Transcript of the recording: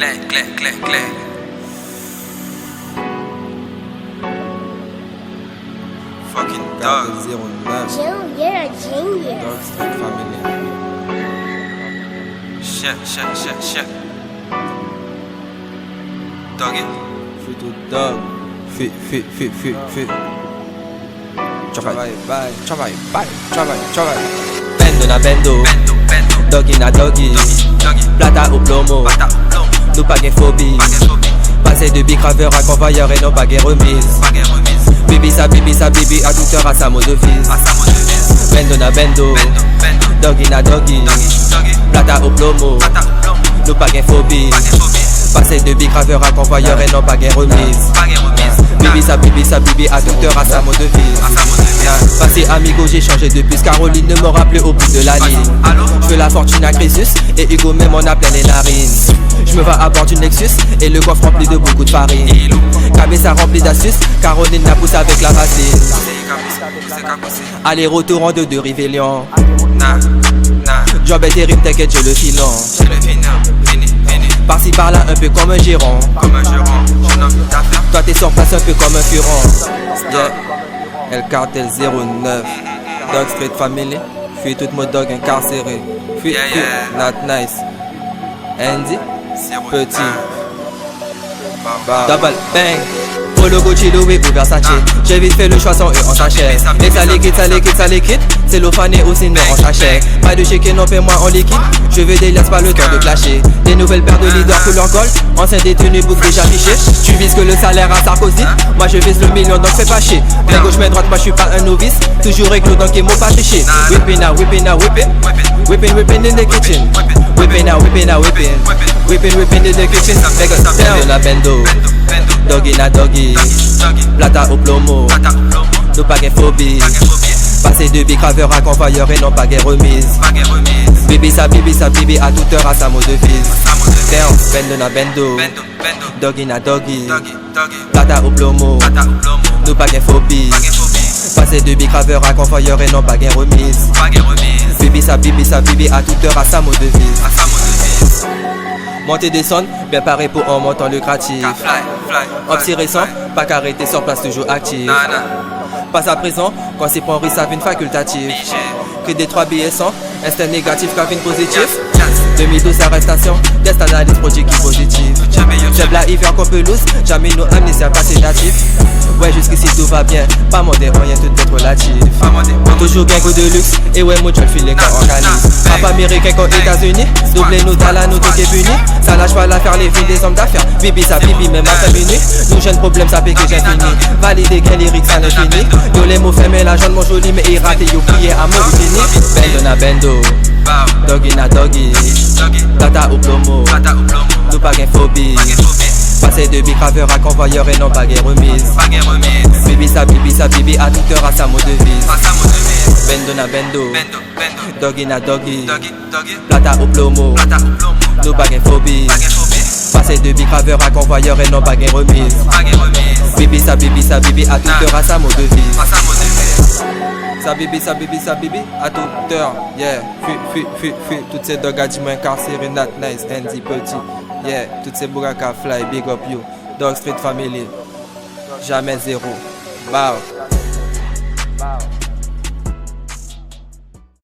Claire. Fucking dog. 09. Jill, you're a genius. Dog Street Family. Shit. Doggy. Fais tout dog. Fais. Travail. Bendo na bendo, doggy na doggy, plata ou plomo, nous pas gain phobie. Passer de bicraveur à convoyeur et non pas gain remise. Bibi sa bibi, à toute heure à sa mode de fils. Bendo na bendo, doggy na doggy, plata ou plomo, nous pas gain phobie. Passer de bicraveur à convoyeur et non pas gain remise. Bibi sa bibi, à toute heure à sa mode de fils. Passé amigo, j'ai changé de puce. Caroline ne m'aura plus au bout de la ligne. Je fais la fortune à Crésus et Hugo même en a plein les narines. Je me vais à bord d'une Lexus et le coffre rempli de beaucoup de farine. Cabessa rempli d'astuces, Caroline la pousse avec la racine. Aller-retour en deux de Rivélion. Job est terrible, t'inquiète, j'ai le filon. Par-ci par-là, un peu comme un gérant. Toi t'es sur place un peu comme un furon. Yeah. El Cartel 09. Dog Street Family. Fuis tout mon dog incarcéré. Fuis, not nice. Andy, petit. Double bang. Polo Gucci, Louis ou Versace. J'ai vite fait le choix sans eux en sachet. Et ça les quitte. C'est l'ofané ou sinon en sachet. Pas de chéquier, non paie-moi en liquide. Je veux des laisse pas le temps de clasher. Des nouvelles paires de leaders couleur gold. Ancien détenu, boucle déjà fiché. Tu vises que le salaire à Sarkozy. Moi je vise le million donc fais pas chier. Main gauche, main droite, moi je suis pas un novice. Toujours éclos donc ils m'ont pas triché. Whipping in the kitchen. Whipping in the kitchen. Bendo na bendo, doggy na doggy, plata au plomo, nous pas gain phobie. Passer de bicraveur à convoyeur et non pas gain remise. Bibi sa bibi, à toute heure à sa mode de fils. Bendo na bendo, doggy na doggy, plata au plomo, nous pas gain phobie. Passer de bicraveur à convoyeur et non pas gain remise. Bibi sa bibi, à toute heure à sa mode de fils. Monter descendre, bien paré pour un montant lucratif. En petit récent, pas qu'arrêter sur place toujours actif. Pas à présent, quand c'est pour un riz, ça vient facultatif. Que des 3 billets 100, instinct négatif, cabine positif. 2012 arrestation, test analyse produit qui positif. J'aime la hiver qu'on pelouse, jamais nous amener c'est un passé natif. Ouais jusqu'ici tout va bien, pas mon rien tout est relatif. Toujours bien goût de luxe, et ouais moi je le file quand on organise. Rap américain qu'aux États-Unis, doublez nous dans la nous tout est puni. Ça lâche pas l'affaire, les villes des hommes d'affaires. Bibi sa bibi même à 5 minutes. Nous jeunes problèmes ça fait que j'ai fini. Valider qu'un lyrique ça ne finit. Yo les mots fermés la jeune mon joli mais il rate yo crié à mon fini. Bendo na bendo, doggy na doggy, plata ou plomo, nous pas gain phobie. Passer de bicraveur à convoyeur et non pas gain remise. Bibi sa bibi, à toute heure à sa mode de vie. Bendo na bendo, doggy na doggy, plata ou plomo, nous pas gain phobie. Passer de bicraveur à convoyeur et non pas gain remise. Bibi sa bibi, à toute heure à sa mode de vie. Sa bibi, à toute heure. Yeah. Fuis. Toutes ces dogs adjuments incarcérés, not nice. Andy, petit. Yeah. Toutes ces bourracas fly, big up you. Dog Street Family. Jamais zéro. Bow.